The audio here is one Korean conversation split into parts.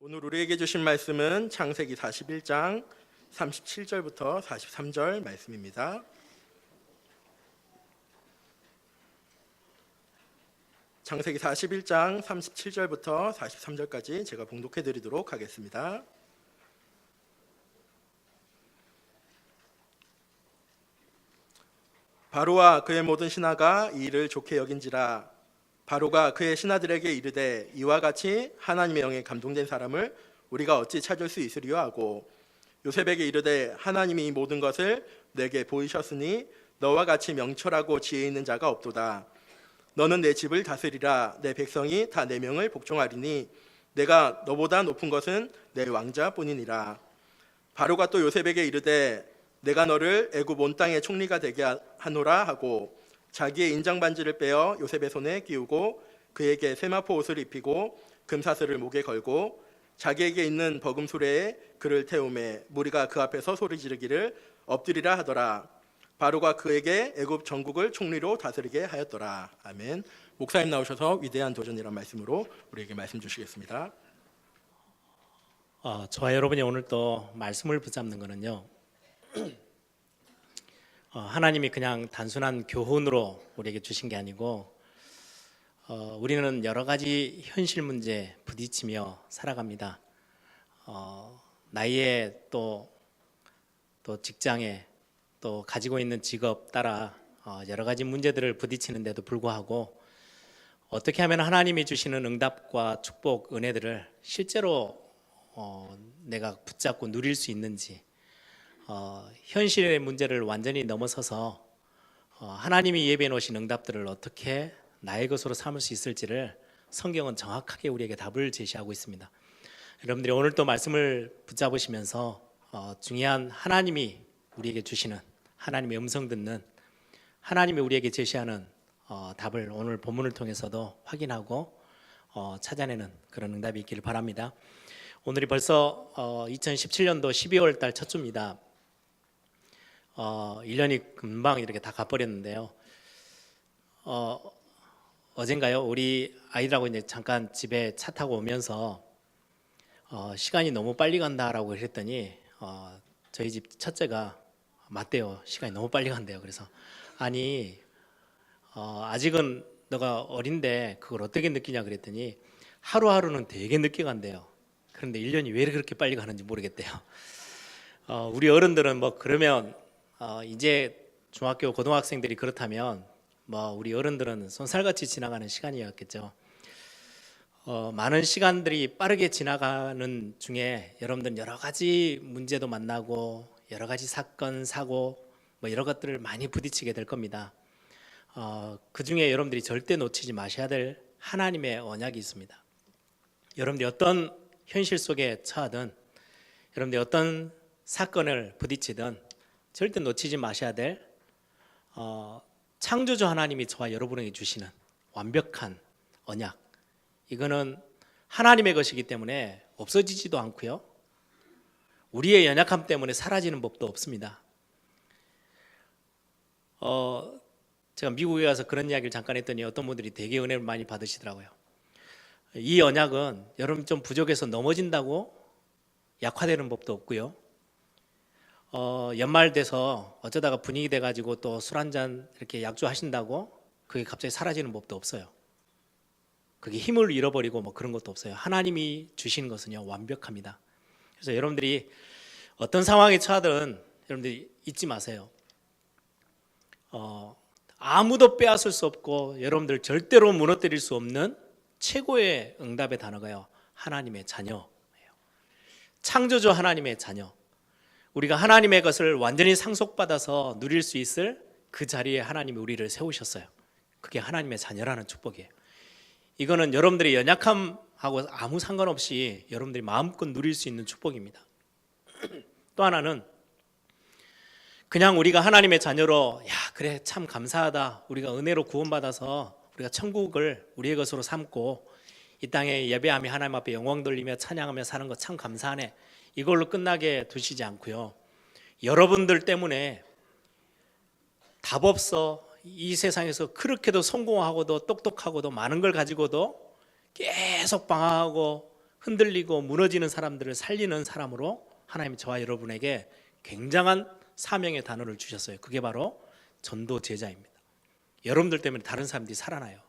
오늘 우리에게 주신 말씀은 창세기 41장 37절부터 43절 말씀입니다. 창세기 41장 37절부터 43절까지 제가 봉독해 드리도록 하겠습니다. 바로와 그의 모든 신하가 이 일을 좋게 여긴지라. 바로가 그의 신하들에게 이르되 이와 같이 하나님의 영에 감동된 사람을 우리가 어찌 찾을 수 있으리요 하고, 요셉에게 이르되 하나님이 이 모든 것을 내게 보이셨으니 너와 같이 명철하고 지혜 있는 자가 없도다. 너는 내 집을 다스리라. 내 백성이 다 내 명을 복종하리니 내가 너보다 높은 것은 내 왕자뿐이니라. 바로가 또 요셉에게 이르되 내가 너를 애굽 온 땅의 총리가 되게 하노라 하고, 자기의 인장 반지를 빼어 요셉의 손에 끼우고 그에게 세마포 옷을 입히고 금사슬을 목에 걸고 자기에게 있는 버금 수레에 그를 태우매 무리가 그 앞에서 소리 지르기를 엎드리라 하더라. 바로가 그에게 애굽 전국을 총리로 다스리게 하였더라. 아멘. 목사님 나오셔서 위대한 도전이란 말씀으로 우리에게 말씀 주시겠습니다. 저와 여러분이 오늘 또 말씀을 붙잡는 거는요, 하나님이 그냥 단순한 교훈으로 우리에게 주신 게 아니고, 우리는 여러 가지 현실 문제에 부딪히며 살아갑니다. 나이에 또 직장에 또 가지고 있는 직업 따라 여러 가지 문제들을 부딪히는데도 불구하고 어떻게 하면 하나님이 주시는 응답과 축복, 은혜들을 실제로 내가 붙잡고 누릴 수 있는지, 현실의 문제를 완전히 넘어서서 하나님이 예비해 놓으신 응답들을 어떻게 나의 것으로 삼을 수 있을지를 성경은 정확하게 우리에게 답을 제시하고 있습니다. 여러분들이 오늘 또 말씀을 붙잡으시면서 중요한 하나님이 우리에게 주시는, 하나님의 음성 듣는, 하나님이 우리에게 제시하는 답을 오늘 본문을 통해서도 확인하고 찾아내는 그런 응답이 있기를 바랍니다. 오늘이 벌써 2017년도 12월 달 첫 주입니다. 1년이 금방 이렇게 다 가버렸는데요. 어젠가요? 우리 아이들하고 이제 잠깐 집에 차 타고 오면서 시간이 너무 빨리 간다라고 그랬더니 저희 집 첫째가 맞대요. 시간이 너무 빨리 간대요. 그래서 아니 아직은 너가 어린데 그걸 어떻게 느끼냐 그랬더니 하루하루는 되게 늦게 간대요. 그런데 1년이 왜 그렇게 빨리 가는지 모르겠대요. 우리 어른들은 뭐 그러면 이제 중학교 고등학생들이 그렇다면 뭐 우리 어른들은 손살같이 지나가는 시간이었겠죠. 많은 시간들이 빠르게 지나가는 중에 여러분들은 여러 가지 문제도 만나고 여러 가지 사건, 사고 뭐 여러 것들을 많이 부딪히게 될 겁니다. 그 중에 여러분들이 절대 놓치지 마셔야 될 하나님의 언약이 있습니다. 여러분들이 어떤 현실 속에 처하든, 여러분들이 어떤 사건을 부딪히든 절대 놓치지 마셔야 될 창조주 하나님이 저와 여러분에게 주시는 완벽한 언약, 이거는 하나님의 것이기 때문에 없어지지도 않고요, 우리의 연약함 때문에 사라지는 법도 없습니다. 제가 미국에 가서 그런 이야기를 잠깐 했더니 어떤 분들이 되게 은혜를 많이 받으시더라고요. 이 언약은 여러분 좀 부족해서 넘어진다고 약화되는 법도 없고요, 연말 돼서 어쩌다가 분위기 돼가지고 또 술 한잔 이렇게 약주하신다고 그게 갑자기 사라지는 법도 없어요. 그게 힘을 잃어버리고 뭐 그런 것도 없어요. 하나님이 주신 것은요 완벽합니다. 그래서 여러분들이 어떤 상황에 처하든 여러분들이 잊지 마세요. 아무도 빼앗을 수 없고 여러분들 절대로 무너뜨릴 수 없는 최고의 응답의 단어가요, 하나님의 자녀예요. 창조주 하나님의 자녀. 우리가 하나님의 것을 완전히 상속받아서 누릴 수 있을 그 자리에 하나님이 우리를 세우셨어요. 그게 하나님의 자녀라는 축복이에요. 이거는 여러분들의 연약함하고 아무 상관없이 여러분들이 마음껏 누릴 수 있는 축복입니다. 또 하나는 그냥 우리가 하나님의 자녀로 그래 참 감사하다, 우리가 은혜로 구원받아서 우리가 천국을 우리의 것으로 삼고 이 땅에 예배하며 하나님 앞에 영광 돌리며 찬양하며 사는 것 참 감사하네, 이걸로 끝나게 두시지 않고요, 여러분들 때문에 답 없어, 이 세상에서 그렇게도 성공하고도 똑똑하고도 많은 걸 가지고도 계속 방황하고 흔들리고 무너지는 사람들을 살리는 사람으로 하나님이 저와 여러분에게 굉장한 사명의 단어를 주셨어요. 그게 바로 전도 제자입니다. 여러분들 때문에 다른 사람들이 살아나요.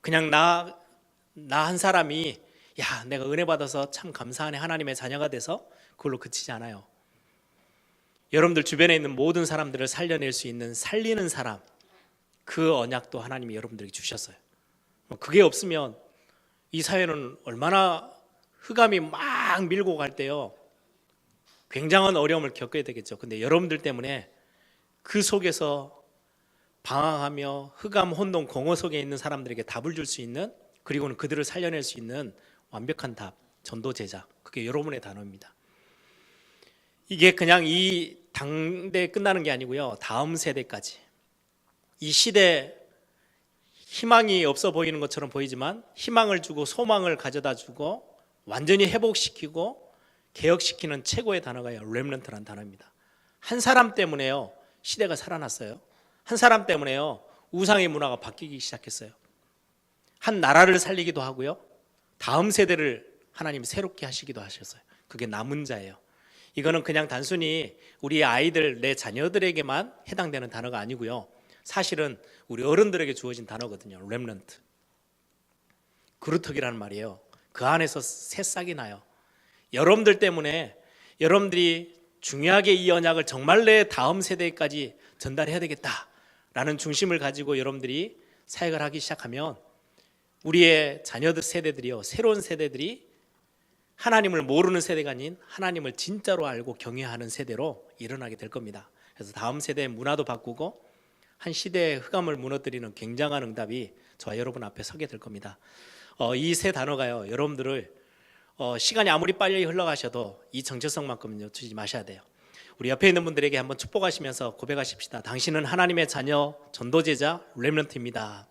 그냥 나 한 사람이 야, 내가 은혜 받아서 참 감사하네, 하나님의 자녀가 돼서 그걸로 그치지 않아요. 여러분들 주변에 있는 모든 사람들을 살려낼 수 있는 살리는 사람, 그 언약도 하나님이 여러분들에게 주셨어요. 그게 없으면 이 사회는 얼마나 흑암이 막 밀고 갈 때요, 굉장한 어려움을 겪어야 되겠죠. 근데 여러분들 때문에 그 속에서 방황하며 흑암, 혼돈, 공허 속에 있는 사람들에게 답을 줄 수 있는, 그리고는 그들을 살려낼 수 있는 완벽한 답, 전도 제자, 그게 여러분의 단어입니다. 이게 그냥 이 당대에 끝나는 게 아니고요, 다음 세대까지. 이 시대 희망이 없어 보이는 것처럼 보이지만 희망을 주고 소망을 가져다 주고 완전히 회복시키고 개혁시키는 최고의 단어가 렘넌트라는 단어입니다. 한 사람 때문에요, 시대가 살아났어요. 한 사람 때문에요, 우상의 문화가 바뀌기 시작했어요. 한 나라를 살리기도 하고요, 다음 세대를 하나님이 새롭게 하시기도 하셨어요. 그게 남은 자예요. 이거는 그냥 단순히 우리 아이들, 내 자녀들에게만 해당되는 단어가 아니고요, 사실은 우리 어른들에게 주어진 단어거든요. 렘넌트, 그루터기라는 말이에요. 그 안에서 새싹이 나요. 여러분들 때문에 여러분들이 중요하게 이 언약을 정말 내 다음 세대까지 전달해야 되겠다라는 중심을 가지고 여러분들이 사역을 하기 시작하면 우리의 자녀들 세대들이요, 새로운 세대들이 하나님을 모르는 세대가 아닌 하나님을 진짜로 알고 경외하는 세대로 일어나게 될 겁니다. 그래서 다음 세대의 문화도 바꾸고 한 시대의 흑암을 무너뜨리는 굉장한 응답이 저와 여러분 앞에 서게 될 겁니다. 이 세 단어가요, 여러분들을 시간이 아무리 빨리 흘러가셔도 이 정체성만큼은 놓치지 마셔야 돼요. 우리 옆에 있는 분들에게 한번 축복하시면서 고백하십시다. 당신은 하나님의 자녀, 전도제자, 렘넌트입니다.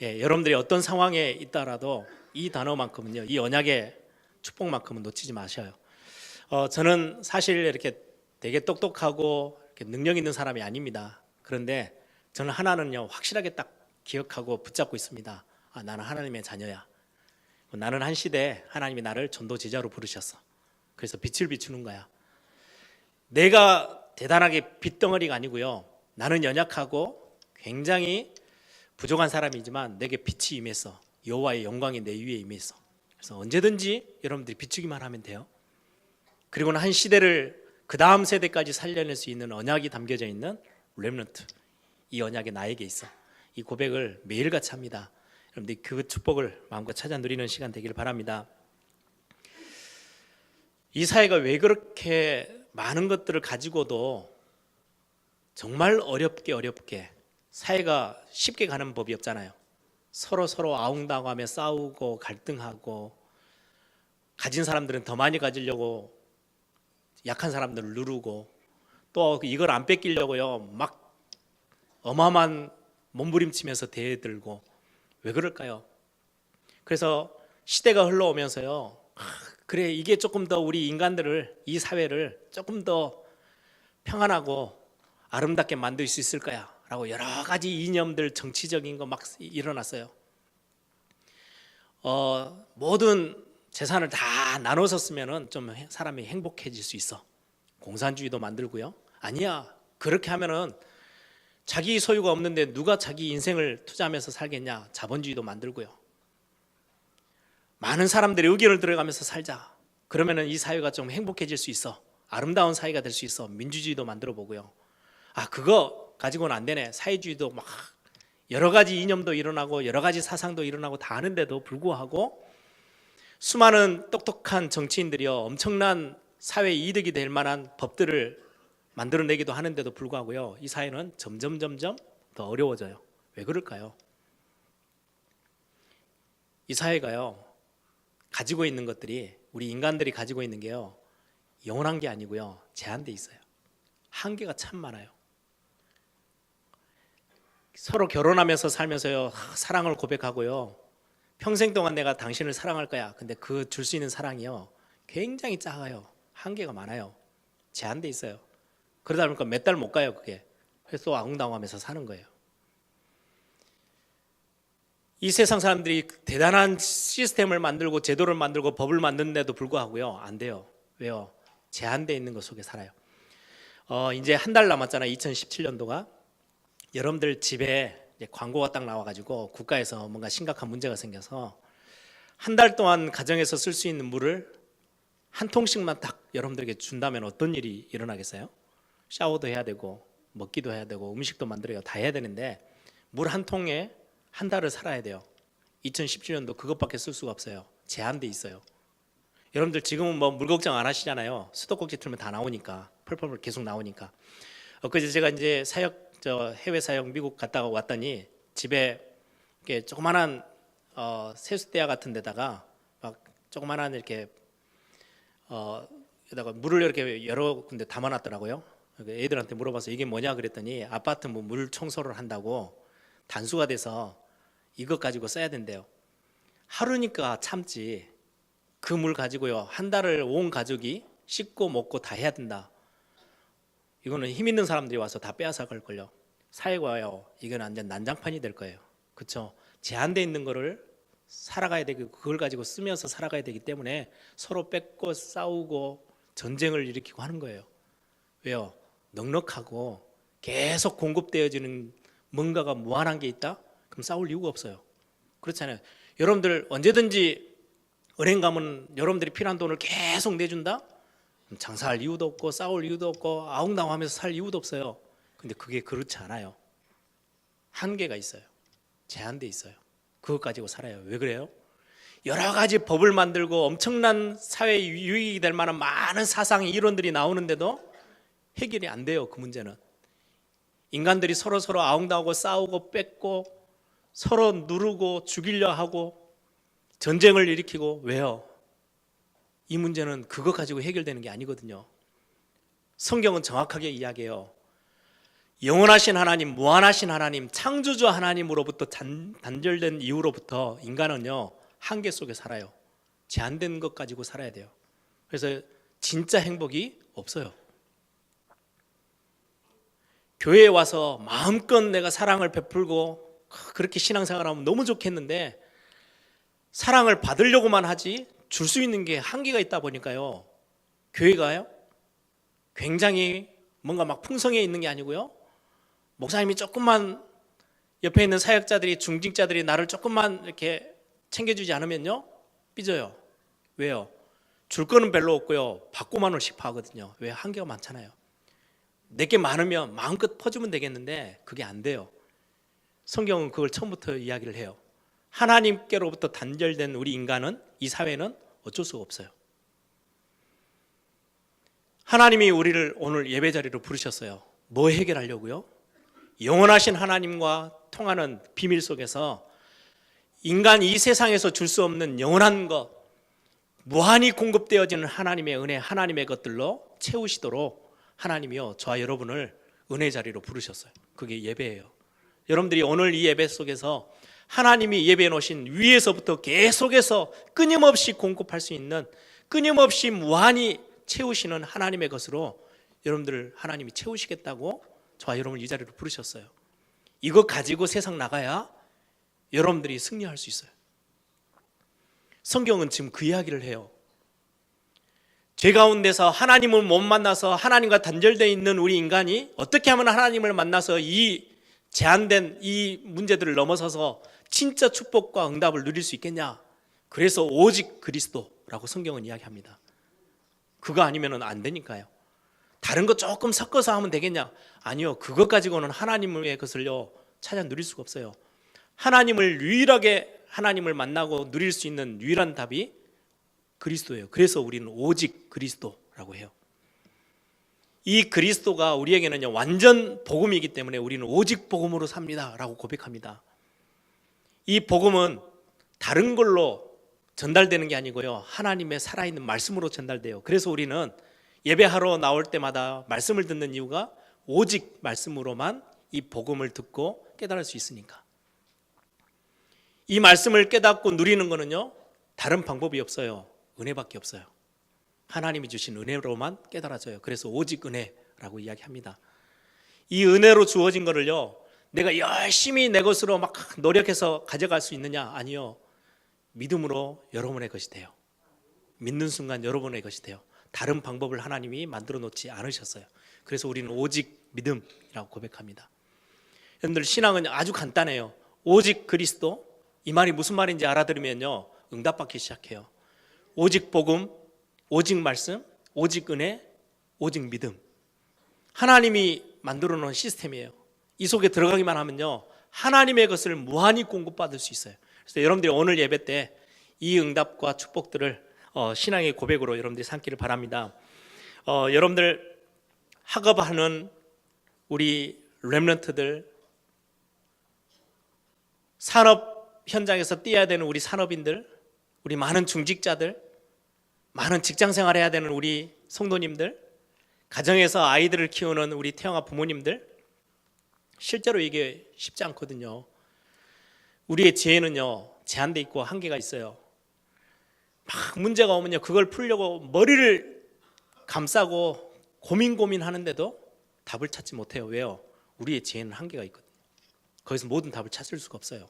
예, 여러분들이 어떤 상황에 있다라도 이 단어만큼은요, 이 언약의 축복만큼은 놓치지 마셔요. 저는 사실 이렇게 되게 똑똑하고 이렇게 능력 있는 사람이 아닙니다. 그런데 저는 하나는요, 확실하게 딱 기억하고 붙잡고 있습니다. 아, 나는 하나님의 자녀야. 나는 한 시대에 하나님이 나를 전도 제자로 부르셨어. 그래서 빛을 비추는 거야. 내가 대단하게 빛덩어리가 아니고요, 나는 연약하고 굉장히 부족한 사람이지만 내게 빛이 임했어. 여호와의 영광이 내 위에 임했어. 그래서 언제든지 여러분들이 비추기만 하면 돼요. 그리고는 한 시대를 그 다음 세대까지 살려낼 수 있는 언약이 담겨져 있는 렘넌트, 이 언약이 나에게 있어. 이 고백을 매일같이 합니다. 여러분들이 그 축복을 마음껏 찾아 누리는 시간 되기를 바랍니다. 이 사회가 왜 그렇게 많은 것들을 가지고도 정말 어렵게 사회가 쉽게 가는 법이 없잖아요. 서로 아웅다웅하며 싸우고 갈등하고, 가진 사람들은 더 많이 가지려고 약한 사람들을 누르고, 또 이걸 안 뺏기려고요, 막 어마어마한 몸부림치면서 대들고. 왜 그럴까요? 그래서 시대가 흘러오면서요, 그래, 이게 조금 더 우리 인간들을, 이 사회를 조금 더 평안하고 아름답게 만들 수 있을 거야 라고 여러 가지 이념들, 정치적인 거 막 일어났어요. 모든 재산을 다 나눠서 쓰면은 좀 사람이 행복해질 수 있어. 공산주의도 만들고요. 아니야, 그렇게 하면은 자기 소유가 없는데 누가 자기 인생을 투자하면서 살겠냐. 자본주의도 만들고요. 많은 사람들의 의견을 들어가면서 살자. 그러면은 이 사회가 좀 행복해질 수 있어. 아름다운 사회가 될 수 있어. 민주주의도 만들어 보고요. 아, 그거 가지고는 안 되네. 사회주의도 막 여러 가지 이념도 일어나고 여러 가지 사상도 일어나고 다 하는데도 불구하고 수많은 똑똑한 정치인들이요, 엄청난 사회 이득이 될 만한 법들을 만들어내기도 하는데도 불구하고요, 이 사회는 점점 더 어려워져요. 왜 그럴까요? 이 사회가요, 가지고 있는 것들이, 우리 인간들이 가지고 있는 게요, 영원한 게 아니고요, 제한돼 있어요. 한계가 참 많아요. 서로 결혼하면서 살면서요, 사랑을 고백하고요, 평생 동안 내가 당신을 사랑할 거야. 근데 그 줄 수 있는 사랑이요, 굉장히 작아요. 한계가 많아요. 제한돼 있어요. 그러다 보니까 몇 달 못 가요. 그게. 그래서 아웅다웅하면서 사는 거예요. 이 세상 사람들이 대단한 시스템을 만들고 제도를 만들고 법을 만드는데도 불구하고요, 안 돼요. 왜요? 제한되어 있는 것 속에 살아요. 이제 한 달 남았잖아요. 2017년도가. 여러분들 집에 이제 광고가 딱 나와가지고 국가에서 뭔가 심각한 문제가 생겨서 한 달 동안 가정에서 쓸 수 있는 물을 한 통씩만 딱 여러분들에게 준다면 어떤 일이 일어나겠어요? 샤워도 해야 되고 먹기도 해야 되고 음식도 만들어야 다 해야 되는데 물 한 통에 한 달을 살아야 돼요. 2017년도 그것밖에 쓸 수가 없어요. 제한돼 있어요. 여러분들 지금은 뭐 물 걱정 안 하시잖아요. 수도꼭지 틀면 다 나오니까, 펄펄 계속 나오니까. 그래서 제가 이제 해외 사역 미국 갔다가 왔더니 집에 이렇게 조그만한 세숫대야 같은 데다가 막 조그만한 이렇게 에다가 물을 이렇게 여러 군데 담아놨더라고요. 애들한테 물어봐서 이게 뭐냐 그랬더니 아파트 뭐 물 청소를 한다고 단수가 돼서 이것 가지고 써야 된대요. 하루니까 참지. 그 물 가지고요 한 달을 온 가족이 씻고 먹고 다 해야 된다. 이거는 힘 있는 사람들이 와서 다 빼앗아 갈 걸요. 사회가요 이건 완전 난장판이 될 거예요. 그렇죠? 제한돼 있는 거를 살아가야 되고 그걸 가지고 쓰면서 살아가야 되기 때문에 서로 뺏고 싸우고 전쟁을 일으키고 하는 거예요. 왜요? 넉넉하고 계속 공급되어지는 뭔가가 무한한 게 있다? 그럼 싸울 이유가 없어요. 그렇잖아요. 여러분들 언제든지 은행 가면 여러분들이 필요한 돈을 계속 내준다? 그럼 장사할 이유도 없고 싸울 이유도 없고 아웅다웅하면서 살 이유도 없어요. 근데 그게 그렇지 않아요. 한계가 있어요. 제한돼 있어요. 그것 가지고 살아요. 왜 그래요? 여러 가지 법을 만들고 엄청난 사회 유익이 될 만한 많은 사상 이론들이 나오는데도 해결이 안 돼요. 그 문제는 인간들이 서로 아웅다웅하고 싸우고 뺏고 서로 누르고 죽이려 하고 전쟁을 일으키고. 왜요? 이 문제는 그것 가지고 해결되는 게 아니거든요. 성경은 정확하게 이야기해요. 영원하신 하나님, 무한하신 하나님, 창조주 하나님으로부터 단절된 이후로부터 인간은요 한계 속에 살아요. 제한된 것 가지고 살아야 돼요. 그래서 진짜 행복이 없어요. 교회에 와서 마음껏 내가 사랑을 베풀고 그렇게 신앙생활하면 너무 좋겠는데 사랑을 받으려고만 하지 줄 수 있는 게 한계가 있다 보니까요 교회가요 굉장히 뭔가 막 풍성해 있는 게 아니고요 목사님이 조금만 옆에 있는 사역자들이 중직자들이 나를 조금만 이렇게 챙겨주지 않으면요 삐져요. 왜요? 줄 거는 별로 없고요 받고만을 싶어하거든요. 왜? 한계가 많잖아요. 내게 많으면 마음껏 퍼주면 되겠는데 그게 안 돼요. 성경은 그걸 처음부터 이야기를 해요. 하나님께로부터 단절된 우리 인간은, 이 사회는 어쩔 수가 없어요. 하나님이 우리를 오늘 예배 자리로 부르셨어요. 뭐 해결하려고요? 영원하신 하나님과 통하는 비밀 속에서 인간 이 세상에서 줄 수 없는 영원한 것, 무한히 공급되어지는 하나님의 은혜, 하나님의 것들로 채우시도록 하나님이요 저와 여러분을 은혜 자리로 부르셨어요. 그게 예배예요. 여러분들이 오늘 이 예배 속에서 하나님이 예배해 놓으신 위에서부터 계속해서 끊임없이 공급할 수 있는, 끊임없이 무한히 채우시는 하나님의 것으로 여러분들을 하나님이 채우시겠다고 저와 여러분을 이 자리로 부르셨어요. 이거 가지고 세상 나가야 여러분들이 승리할 수 있어요. 성경은 지금 그 이야기를 해요. 죄 가운데서 하나님을 못 만나서 하나님과 단절되어 있는 우리 인간이 어떻게 하면 하나님을 만나서 이 제한된 이 문제들을 넘어서서 진짜 축복과 응답을 누릴 수 있겠냐? 그래서 오직 그리스도라고 성경은 이야기합니다. 그거 아니면 안 되니까요. 다른 거 조금 섞어서 하면 되겠냐? 아니요. 그것 가지고는 하나님의 것을요 찾아 누릴 수가 없어요. 하나님을 유일하게 하나님을 만나고 누릴 수 있는 유일한 답이 그리스도예요. 그래서 우리는 오직 그리스도라고 해요. 이 그리스도가 우리에게는요 완전 복음이기 때문에 우리는 오직 복음으로 삽니다 라고 고백합니다. 이 복음은 다른 걸로 전달되는 게 아니고요 하나님의 살아있는 말씀으로 전달돼요. 그래서 우리는 예배하러 나올 때마다 말씀을 듣는 이유가 오직 말씀으로만 이 복음을 듣고 깨달을 수 있으니까. 이 말씀을 깨닫고 누리는 거는요 다른 방법이 없어요. 은혜밖에 없어요. 하나님이 주신 은혜로만 깨달아져요. 그래서 오직 은혜라고 이야기합니다. 이 은혜로 주어진 거를요 내가 열심히 내 것으로 막 노력해서 가져갈 수 있느냐? 아니요. 믿음으로 여러분의 것이 돼요. 믿는 순간 여러분의 것이 돼요. 다른 방법을 하나님이 만들어 놓지 않으셨어요. 그래서 우리는 오직 믿음이라고 고백합니다. 여러분들, 신앙은 아주 간단해요. 오직 그리스도, 이 말이 무슨 말인지 알아들으면요 응답받기 시작해요. 오직 복음, 오직 말씀, 오직 은혜, 오직 믿음. 하나님이 만들어 놓은 시스템이에요. 이 속에 들어가기만 하면요 하나님의 것을 무한히 공급받을 수 있어요. 그래서 여러분들이 오늘 예배 때 이 응답과 축복들을 신앙의 고백으로 여러분들이 삼기를 바랍니다. 여러분들 학업하는 우리 렘넌트들, 산업 현장에서 뛰어야 되는 우리 산업인들, 우리 많은 중직자들, 많은 직장 생활해야 되는 우리 성도님들, 가정에서 아이들을 키우는 우리 태영아 부모님들, 실제로 이게 쉽지 않거든요. 우리의 지혜는요 제한돼 있고 한계가 있어요. 막 문제가 오면요 그걸 풀려고 머리를 감싸고 고민하는데도 답을 찾지 못해요. 왜요? 우리의 지혜는 한계가 있거든요. 거기서 모든 답을 찾을 수가 없어요.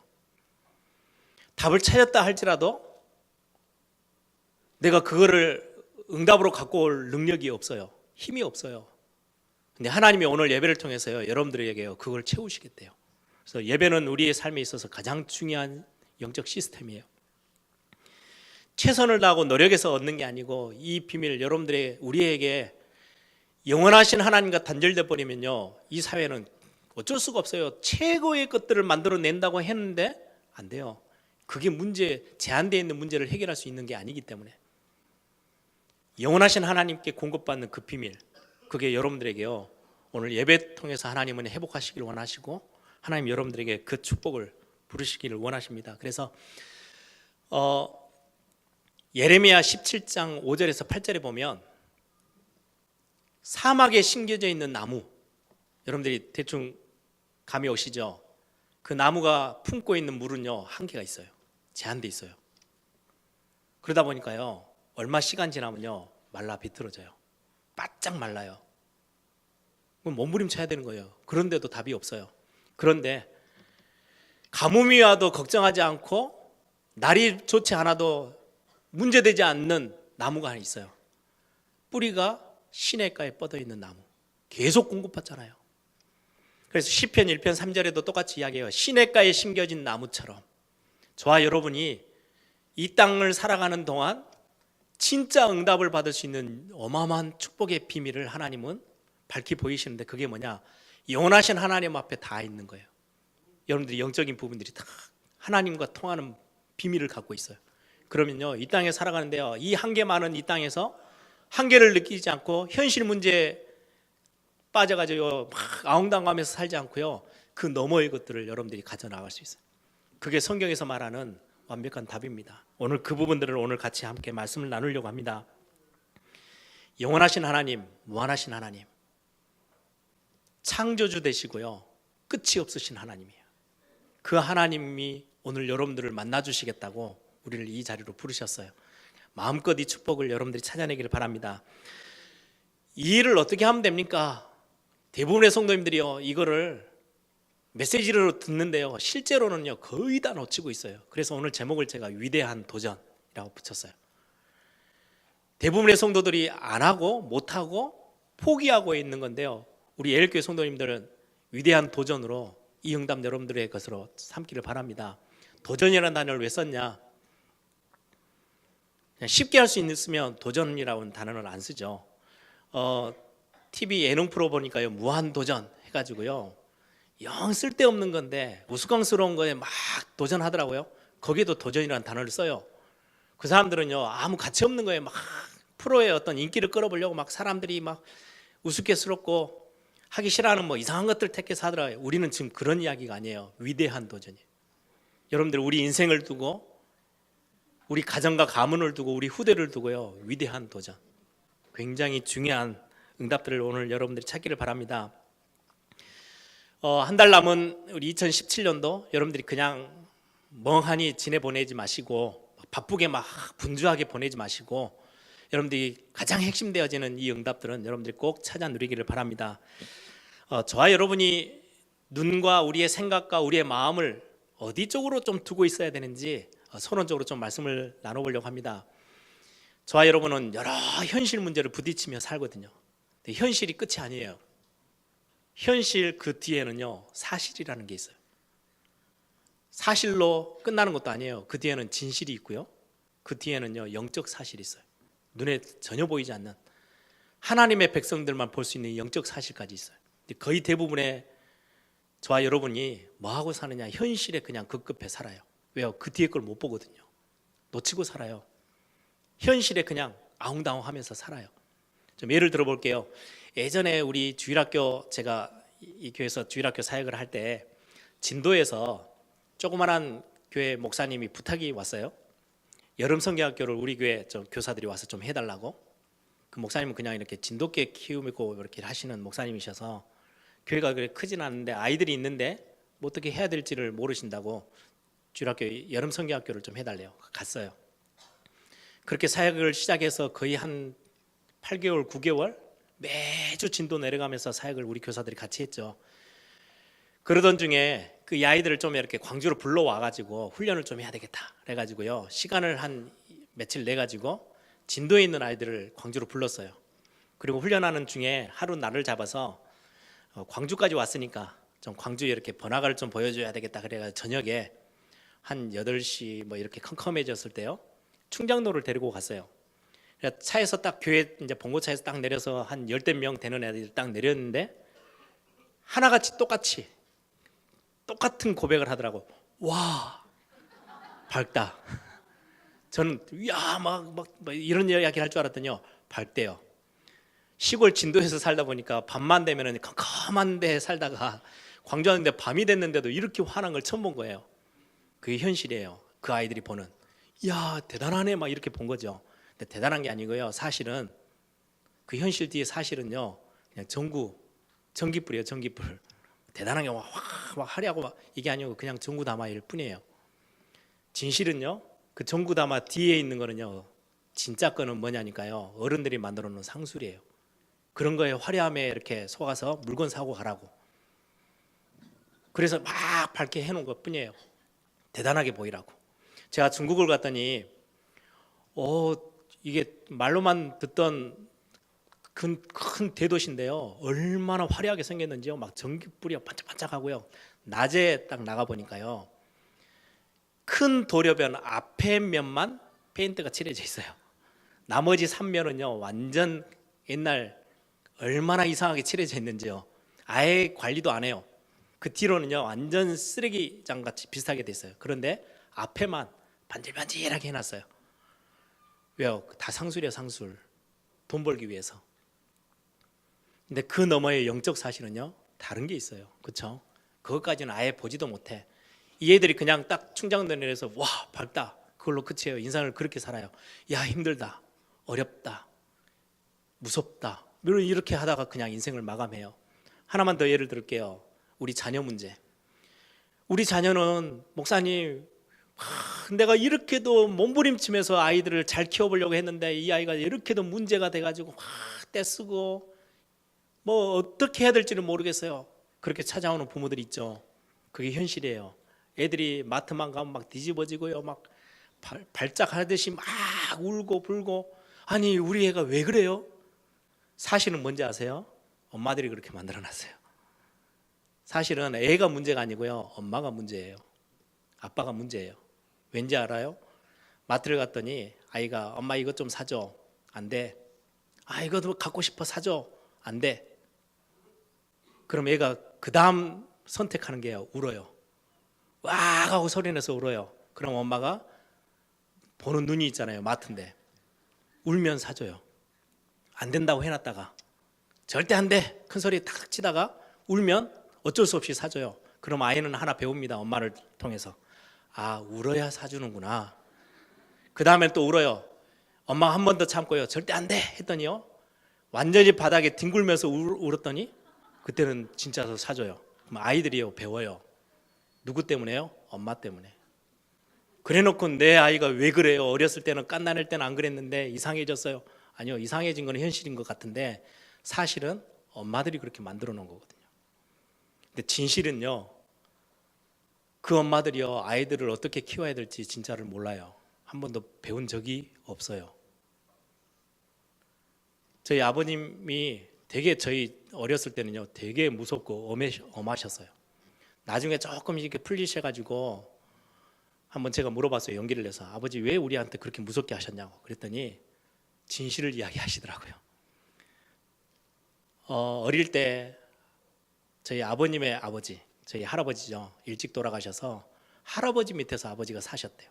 답을 찾았다 할지라도 내가 그거를 응답으로 갖고 올 능력이 없어요. 힘이 없어요. 근데 하나님이 오늘 예배를 통해서요 여러분들에게요 그걸 채우시겠대요. 그래서 예배는 우리의 삶에 있어서 가장 중요한 영적 시스템이에요. 최선을 다하고 노력해서 얻는 게 아니고 이 비밀 여러분들의 우리에게 영원하신 하나님과 단절돼 버리면요 이 사회는 어쩔 수가 없어요. 최고의 것들을 만들어낸다고 했는데 안 돼요. 그게 제한되어 있는 문제를 해결할 수 있는 게 아니기 때문에 영원하신 하나님께 공급받는 그 비밀, 그게 여러분들에게요 오늘 예배 통해서 하나님은 회복하시기를 원하시고 하나님 여러분들에게 그 축복을 부르시기를 원하십니다. 그래서 예레미야 17장 5절에서 8절에 보면 사막에 심겨져 있는 나무, 여러분들이 대충 감이 오시죠? 그 나무가 품고 있는 물은요 한계가 있어요. 제한돼 있어요. 그러다 보니까요 얼마 시간 지나면요 말라 비틀어져요. 바짝 말라요. 그럼 몸부림쳐야 되는 거예요. 그런데도 답이 없어요. 그런데 가뭄이 와도 걱정하지 않고 날이 좋지 않아도 문제되지 않는 나무가 하나 있어요. 뿌리가 시냇가에 뻗어 있는 나무. 계속 공급받잖아요. 그래서 시편 1편 3절에도 똑같이 이야기해요. 시냇가에 심겨진 나무처럼 저와 여러분이 이 땅을 살아가는 동안 진짜 응답을 받을 수 있는 어마어마한 축복의 비밀을 하나님은 밝히 보이시는데 그게 뭐냐? 영원하신 하나님 앞에 다 있는 거예요. 여러분들이 영적인 부분들이 다 하나님과 통하는 비밀을 갖고 있어요. 그러면요 이 땅에 살아가는데요 이 한계 많은 이 땅에서 한계를 느끼지 않고 현실 문제에 빠져가지고 막 아웅당하면서 살지 않고요 그 너머의 것들을 여러분들이 가져나갈 수 있어요. 그게 성경에서 말하는 완벽한 답입니다. 오늘 그 부분들을 오늘 같이 함께 말씀을 나누려고 합니다. 영원하신 하나님, 무한하신 하나님, 창조주 되시고요 끝이 없으신 하나님이에요. 그 하나님이 오늘 여러분들을 만나주시겠다고 우리를 이 자리로 부르셨어요. 마음껏 이 축복을 여러분들이 찾아내기를 바랍니다. 이 일을 어떻게 하면 됩니까? 대부분의 성도님들이요 이거를 메시지로 듣는데요 실제로는요 거의 다 놓치고 있어요. 그래서 오늘 제목을 제가 위대한 도전이라고 붙였어요. 대부분의 성도들이 안 하고 못하고 포기하고 있는 건데요 우리 예일교회 성도님들은 위대한 도전으로 이 응답 여러분들의 것으로 삼기를 바랍니다. 도전이라는 단어를 왜 썼냐? 그냥 쉽게 할 수 있으면 도전이라는 단어를 안 쓰죠. TV 예능 프로 보니까요 무한 도전 해가지고요 영 쓸데없는 건데 우스꽝스러운 거에 막 도전하더라고요. 거기에도 도전이라는 단어를 써요. 그 사람들은요 아무 가치 없는 거에 막 프로의 어떤 인기를 끌어보려고 막 사람들이 막 우스꽝스럽고 하기 싫어하는 뭐 이상한 것들 택해서 하더라고요. 우리는 지금 그런 이야기가 아니에요. 위대한 도전이에요. 여러분들 우리 인생을 두고 우리 가정과 가문을 두고 우리 후대를 두고요 위대한 도전, 굉장히 중요한 응답들을 오늘 여러분들이 찾기를 바랍니다. 한 달 남은 우리 2017년도 여러분들이 그냥 멍하니 지내보내지 마시고 바쁘게 막 분주하게 보내지 마시고 여러분들이 가장 핵심되어지는 이 응답들은 여러분들이 꼭 찾아 누리기를 바랍니다. 저와 여러분이 눈과 우리의 생각과 우리의 마음을 어디 쪽으로 좀 두고 있어야 되는지 서론적으로 좀 말씀을 나눠보려고 합니다. 저와 여러분은 여러 현실 문제를 부딪히며 살거든요. 근데 현실이 끝이 아니에요. 현실 그 뒤에는요, 사실이라는 게 있어요. 사실로 끝나는 것도 아니에요. 그 뒤에는 진실이 있고요. 그 뒤에는요, 영적 사실이 있어요. 눈에 전혀 보이지 않는 하나님의 백성들만 볼 수 있는 영적 사실까지 있어요. 근데 거의 대부분의 저와 여러분이 뭐하고 사느냐, 현실에 그냥 급급해 살아요. 왜요? 그 뒤에 걸 못 보거든요. 놓치고 살아요. 현실에 그냥 아웅다웅하면서 살아요. 좀 예를 들어 볼게요. 예전에 우리 주일학교, 제가 이 교회에서 주일학교 사역을 할 때 진도에서 조그만한 교회 목사님이 부탁이 왔어요. 여름 성경학교를 우리 교회 좀 교사들이 와서 좀 해달라고. 그 목사님은 그냥 이렇게 진돗개 키우고 이렇게 하시는 목사님이셔서 교회가 그렇게 크진 않은데 아이들이 있는데 뭐 어떻게 해야 될지를 모르신다고 주일학교 여름 성경학교를 좀 해달래요. 갔어요. 그렇게 사역을 시작해서 거의 한 8개월, 9개월 매주 진도 내려가면서 사역을 우리 교사들이 같이 했죠. 그러던 중에 그 아이들을 좀 이렇게 광주로 불러와가지고 훈련을 좀 해야 되겠다 그래가지고요, 시간을 한 며칠 내가지고 진도에 있는 아이들을 광주로 불렀어요. 그리고 훈련하는 중에 하루 날을 잡아서 광주까지 왔으니까 좀 광주에 이렇게 번화가를 좀 보여줘야 되겠다 그래가지고 저녁에 한 8시 뭐 이렇게 컴컴해졌을 때요, 충장로를 데리고 갔어요. 차에서 딱 교회 이제 봉고차에서 딱 내려서 한 10명 되는 애들이 딱 내렸는데 하나같이 똑같은 고백을 하더라고. 와, 밝다. 저는 막 이런 이야기 할 줄 알았더니요, 밝대요. 시골 진도에서 살다 보니까 밤만 되면은 컴컴한 데 살다가 광주 왔는데 밤이 됐는데도 이렇게 환한 걸 처음 본 거예요. 그게 현실이에요. 그 아이들이 보는. 이야, 대단하네 막 이렇게 본 거죠. 근데 대단한 게 아니고요, 사실은 그 현실 뒤에 사실은요, 그냥 전기불이에요. 전기불. 대단한 게 막 화려하고 막 이게 아니고 그냥 전구다마일 뿐이에요. 진실은요, 그 전구다마 뒤에 있는 거는요, 진짜 거는 뭐냐니까요, 어른들이 만들어 놓은 상술이에요. 그런 거에 화려함에 이렇게 속아서 물건 사고 가라고. 그래서 막 밝게 해놓은 것 뿐이에요. 대단하게 보이라고. 제가 중국을 갔더니 이게 말로만 듣던 큰 대도시인데요, 얼마나 화려하게 생겼는지요. 막 전기불이 반짝반짝하고요. 낮에 딱 나가 보니까요, 큰 도로변 앞에 면만 페인트가 칠해져 있어요. 나머지 3면은요 완전 옛날 얼마나 이상하게 칠해져 있는지요. 아예 관리도 안 해요. 그 뒤로는요 완전 쓰레기장 같이 비슷하게 돼 있어요. 그런데 앞에만 반질반질하게 해놨어요. 왜요? 다 상술이에요. 상술. 돈 벌기 위해서. 근데 그 너머의 영적 사실은요 다른 게 있어요. 그렇죠? 그것까지는 아예 보지도 못해. 이 애들이 그냥 딱 충장도 내려서 와, 밝다, 그걸로 끝이에요. 인생을 그렇게 살아요. 야, 힘들다, 어렵다, 무섭다, 이렇게 하다가 그냥 인생을 마감해요. 하나만 더 예를 들게요. 우리 자녀 문제. 우리 자녀는 목사님, 내가 이렇게도 몸부림치면서 아이들을 잘 키워보려고 했는데 이 아이가 이렇게도 문제가 돼가지고 떼쓰고 뭐 어떻게 해야 될지는 모르겠어요. 그렇게 찾아오는 부모들이 있죠. 그게 현실이에요. 애들이 마트만 가면 막 뒤집어지고요, 막 발작하듯이 막 울고 불고. 아니, 우리 애가 왜 그래요? 사실은 뭔지 아세요? 엄마들이 그렇게 만들어놨어요. 사실은 애가 문제가 아니고요, 엄마가 문제예요. 아빠가 문제예요. 왠지 알아요? 마트를 갔더니 아이가 엄마 이것 좀 사줘. 안 돼. 아, 이것도 갖고 싶어, 사줘. 안 돼. 그럼 애가 그 다음 선택하는 게 울어요. 와 하고 소리내서 울어요. 그럼 엄마가 보는 눈이 있잖아요. 마트인데 울면 사줘요. 안 된다고 해놨다가 절대 안 돼, 큰 소리 탁 치다가 울면 어쩔 수 없이 사줘요. 그럼 아이는 하나 배웁니다. 엄마를 통해서. 아, 울어야 사주는구나. 그 다음에 또 울어요. 엄마가 한 번 더 참고요. 절대 안 돼 했더니요, 완전히 바닥에 뒹굴면서 울었더니 그때는 진짜 사줘요. 그럼 아이들이요 배워요. 누구 때문에요? 엄마 때문에. 그래놓고 내 아이가 왜 그래요? 어렸을 때는 깐난할 때는 안 그랬는데 이상해졌어요. 아니요, 이상해진 건 현실인 것 같은데 사실은 엄마들이 그렇게 만들어 놓은 거거든요. 근데 진실은요, 그 엄마들이요, 아이들을 어떻게 키워야 될지 진짜를 몰라요. 한 번도 배운 적이 없어요. 저희 아버님이 되게 저희 어렸을 때는요, 되게 무섭고 엄하셨어요. 나중에 조금 이렇게 풀리셔가지고 한번 제가 물어봤어요. 용기를 내서 아버지 왜 우리한테 그렇게 무섭게 하셨냐고 그랬더니 진실을 이야기하시더라고요. 어릴 때 저희 아버님의 아버지, 저희 할아버지죠, 일찍 돌아가셔서 할아버지 밑에서 아버지가 사셨대요.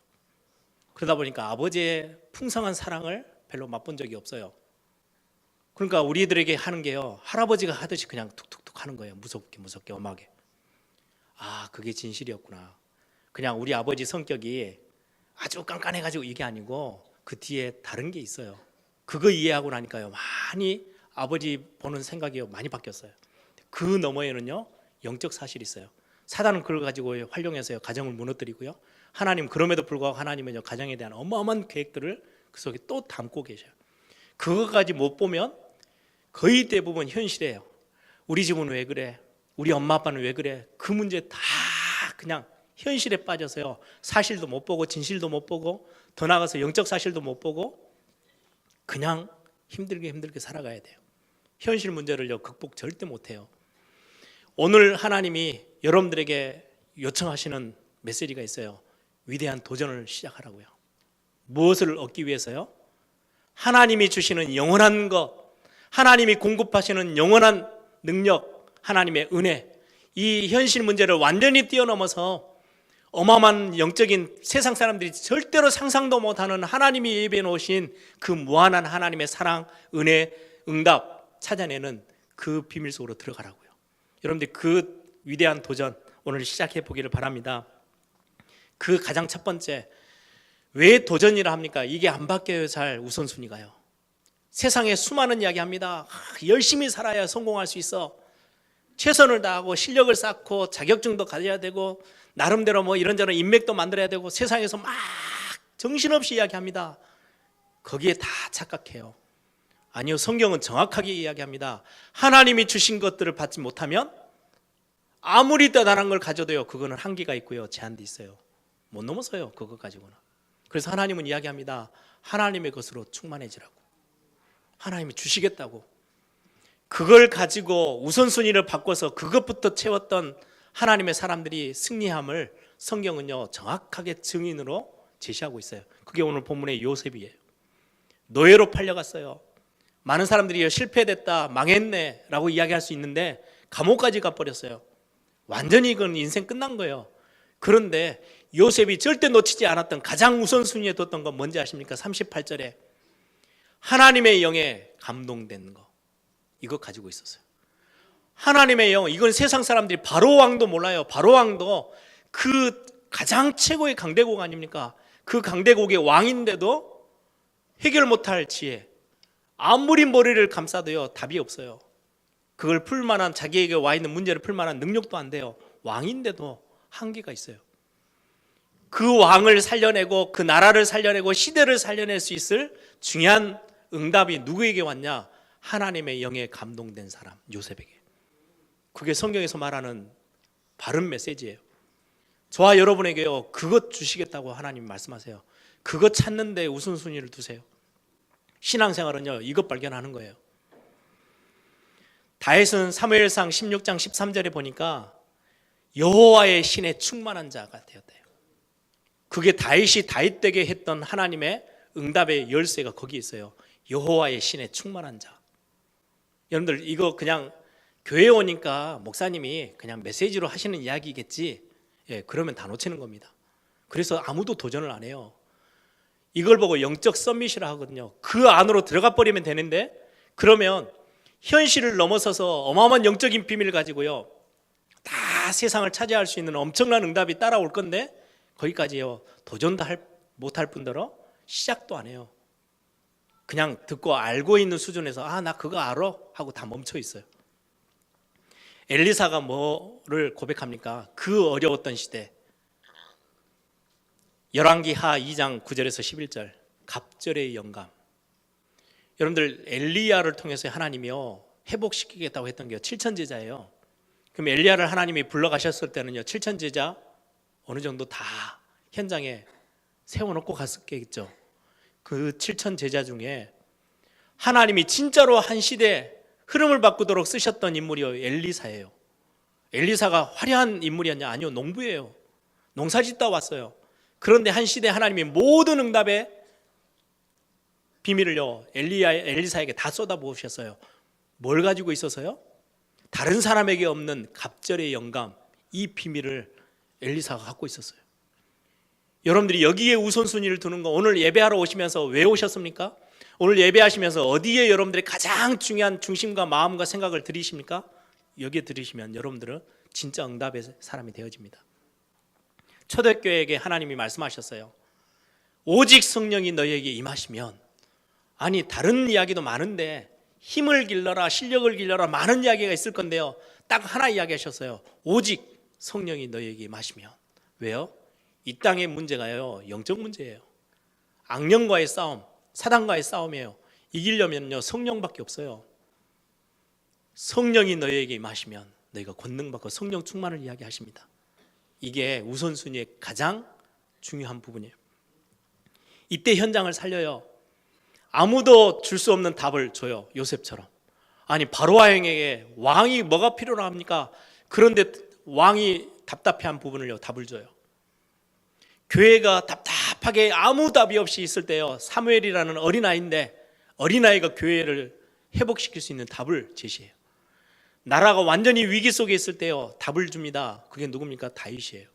그러다 보니까 아버지의 풍성한 사랑을 별로 맛본 적이 없어요. 그러니까 우리들에게 하는 게요, 할아버지가 하듯이 그냥 툭툭툭 하는 거예요. 무섭게 엄하게. 아, 그게 진실이었구나. 그냥 우리 아버지 성격이 아주 깐깐해가지고 이게 아니고 그 뒤에 다른 게 있어요. 그거 이해하고 나니까요, 많이 아버지 보는 생각이 많이 바뀌었어요. 그 너머에는요, 영적 사실이 있어요. 사단은 그걸 가지고 활용해서요, 가정을 무너뜨리고요. 하나님, 그럼에도 불구하고 하나님은요, 가정에 대한 어마어마한 계획들을 그 속에 또 담고 계셔요. 그거까지 못 보면 거의 대부분 현실이에요. 우리 집은 왜 그래? 우리 엄마 아빠는 왜 그래? 그 문제 다 그냥 현실에 빠져서요, 사실도 못 보고 진실도 못 보고 더 나아가서 영적 사실도 못 보고 그냥 힘들게 살아가야 돼요. 현실 문제를요, 극복 절대 못해요. 오늘 하나님이 여러분들에게 요청하시는 메시지가 있어요. 위대한 도전을 시작하라고요. 무엇을 얻기 위해서요? 하나님이 주시는 영원한 것, 하나님이 공급하시는 영원한 능력, 하나님의 은혜, 이 현실 문제를 완전히 뛰어넘어서 어마어마한 영적인 세상 사람들이 절대로 상상도 못하는 하나님이 예비해 놓으신 그 무한한 하나님의 사랑, 은혜, 응답 찾아내는 그 비밀 속으로 들어가라고요. 여러분들 그 위대한 도전 오늘 시작해 보기를 바랍니다. 그 가장 첫 번째, 왜 도전이라 합니까? 이게 안 바뀌어요. 잘 우선순위가요. 세상에 수많은 이야기 합니다. 열심히 살아야 성공할 수 있어. 최선을 다하고 실력을 쌓고 자격증도 가져야 되고 나름대로 뭐 이런저런 인맥도 만들어야 되고 세상에서 막 정신없이 이야기합니다. 거기에 다 착각해요. 아니요, 성경은 정확하게 이야기합니다. 하나님이 주신 것들을 받지 못하면 아무리 대단한 걸 가져도요, 그거는 한계가 있고요, 제한도 있어요. 못 넘어서요, 그거 가지고는. 그래서 하나님은 이야기합니다. 하나님의 것으로 충만해지라고. 하나님이 주시겠다고. 그걸 가지고 우선순위를 바꿔서 그것부터 채웠던 하나님의 사람들이 승리함을 성경은요, 정확하게 증인으로 제시하고 있어요. 그게 오늘 본문의 요셉이에요. 노예로 팔려갔어요. 많은 사람들이 실패됐다, 망했네 라고 이야기할 수 있는데 감옥까지 가버렸어요. 완전히 이건 인생 끝난 거예요. 그런데 요셉이 절대 놓치지 않았던 가장 우선순위에 뒀던 건 뭔지 아십니까? 38절에 하나님의 영에 감동된 거, 이거 가지고 있었어요. 하나님의 영, 이건 세상 사람들이 바로 왕도 몰라요. 바로 왕도 그 가장 최고의 강대국 아닙니까? 그 강대국의 왕인데도 해결 못할 지혜, 아무리 머리를 감싸도요, 답이 없어요. 그걸 풀만한, 자기에게 와 있는 문제를 풀만한 능력도 안 돼요. 왕인데도 한계가 있어요. 그 왕을 살려내고 그 나라를 살려내고 시대를 살려낼 수 있을 중요한 응답이 누구에게 왔냐? 하나님의 영에 감동된 사람, 요셉에게. 그게 성경에서 말하는 바른 메시지예요. 저와 여러분에게요, 그것 주시겠다고 하나님 말씀하세요. 그것 찾는 데 우선순위를 두세요. 신앙생활은요, 이것 발견하는 거예요. 다윗은 사무엘상 16장 13절에 보니까 여호와의 신에 충만한 자가 되었대요. 그게 다윗이 다윗에게 했던 하나님의 응답의 열쇠가 거기 있어요. 여호와의 신에 충만한 자. 여러분들 이거 그냥 교회 오니까 목사님이 그냥 메시지로 하시는 이야기겠지, 그러면 다 놓치는 겁니다. 그래서 아무도 도전을 안 해요. 이걸 보고 영적 서밋이라 하거든요. 그 안으로 들어가 버리면 되는데, 그러면 현실을 넘어서서 어마어마한 영적인 비밀을 가지고요, 다 세상을 차지할 수 있는 엄청난 응답이 따라올 건데 거기까지요, 도전도 못할 뿐더러 시작도 안 해요. 그냥 듣고 알고 있는 수준에서 아, 나 그거 알아? 하고 다 멈춰 있어요. 엘리사가 뭐를 고백합니까? 그 어려웠던 시대. 열왕기하 2장 9절에서 11절, 갑절의 영감. 여러분들 엘리야를 통해서 하나님이요, 회복시키겠다고 했던 게 7천 제자예요. 그럼 엘리야를 하나님이 불러가셨을 때는요, 7천 제자 어느 정도 다 현장에 세워놓고 갔겠죠. 그 7천 제자 중에 하나님이 진짜로 한 시대 흐름을 바꾸도록 쓰셨던 인물이 엘리사예요. 엘리사가 화려한 인물이었냐? 아니요, 농부예요. 농사 짓다 왔어요. 그런데 한 시대 하나님이 모든 응답의 비밀을요, 엘리사에게 다 쏟아부으셨어요. 뭘 가지고 있어서요? 다른 사람에게 없는 갑절의 영감, 이 비밀을 엘리사가 갖고 있었어요. 여러분들이 여기에 우선순위를 두는 거, 오늘 예배하러 오시면서 왜 오셨습니까? 오늘 예배하시면서 어디에 여러분들이 가장 중요한 중심과 마음과 생각을 들이십니까? 여기에 들이시면 여러분들은 진짜 응답의 사람이 되어집니다. 초대교회에게 하나님이 말씀하셨어요. 오직 성령이 너희에게 임하시면, 아니 다른 이야기도 많은데 힘을 길러라, 실력을 길러라, 많은 이야기가 있을 건데요, 딱 하나 이야기하셨어요. 오직 성령이 너희에게 임하시면. 왜요? 이 땅의 문제가요, 영적 문제예요. 악령과의 싸움, 사단과의 싸움이에요. 이기려면요, 성령밖에 없어요. 성령이 너희에게 임하시면 너희가 권능받고 성령 충만을 이야기하십니다. 이게 우선순위의 가장 중요한 부분이에요. 이때 현장을 살려요. 아무도 줄 수 없는 답을 줘요. 요셉처럼. 아니 바로왕에게 왕이 뭐가 필요로 합니까? 그런데 왕이 답답해한 부분을요, 답을 줘요. 교회가 답답하게 아무 답이 없이 있을 때요, 사무엘이라는 어린아이인데 어린아이가 교회를 회복시킬 수 있는 답을 제시해요. 나라가 완전히 위기 속에 있을 때요, 답을 줍니다. 그게 누굽니까? 다윗이에요.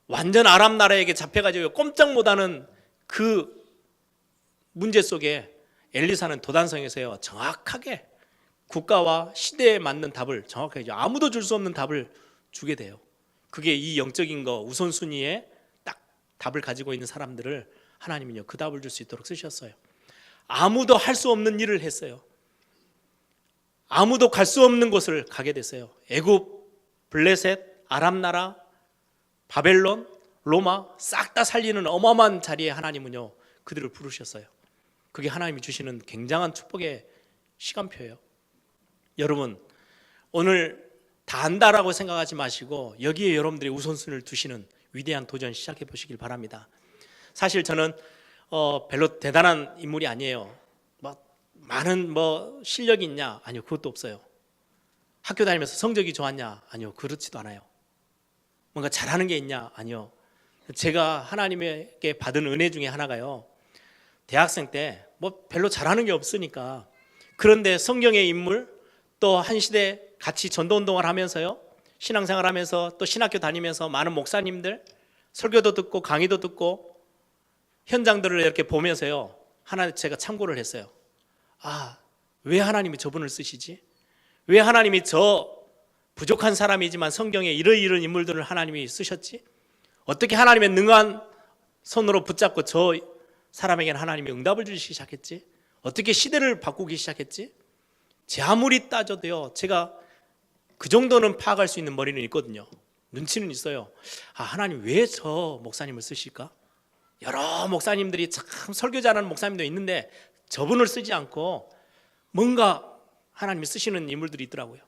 완전 아람 나라에게 잡혀가지고 꼼짝 못하는 그 문제 속에 엘리사는 도단성에서요, 정확하게 국가와 시대에 맞는 답을 정확하게 줘. 아무도 줄 수 없는 답을 주게 돼요. 그게 이 영적인 거 우선순위에 딱 답을 가지고 있는 사람들을 하나님은요, 그 답을 줄 수 있도록 쓰셨어요. 아무도 할 수 없는 일을 했어요. 아무도 갈 수 없는 곳을 가게 됐어요. 애굽, 블레셋, 아람 나라, 바벨론, 로마 싹 다 살리는 어마어마한 자리에 하나님은요, 그들을 부르셨어요. 그게 하나님이 주시는 굉장한 축복의 시간표예요. 여러분, 오늘 다 안다라고 생각하지 마시고 여기에 여러분들이 우선순위를 두시는 위대한 도전 시작해 보시길 바랍니다. 사실 저는 별로 대단한 인물이 아니에요. 많은 실력이 있냐? 아니요, 그것도 없어요. 학교 다니면서 성적이 좋았냐? 아니요, 그렇지도 않아요. 뭔가 잘하는 게 있냐? 아니요. 제가 하나님에게 받은 은혜 중에 하나가요, 대학생 때 별로 잘하는 게 없으니까, 그런데 성경의 인물, 또 한 시대 같이 전도운동을 하면서요, 신앙생활 하면서 또 신학교 다니면서 많은 목사님들 설교도 듣고 강의도 듣고 현장들을 이렇게 보면서요, 하나 제가 참고를 했어요. 왜 하나님이 저분을 쓰시지? 왜 하나님이 저 부족한 사람이지만 성경에 이런 인물들을 하나님이 쓰셨지? 어떻게 하나님의 능한 손으로 붙잡고 저 사람에게는 하나님이 응답을 주시기 시작했지? 어떻게 시대를 바꾸기 시작했지? 제 아무리 따져도요, 제가 그 정도는 파악할 수 있는 머리는 있거든요. 눈치는 있어요. 하나님 왜 저 목사님을 쓰실까? 여러 목사님들이 참 설교 잘하는 목사님도 있는데 저분을 쓰지 않고 뭔가 하나님이 쓰시는 인물들이 있더라고요.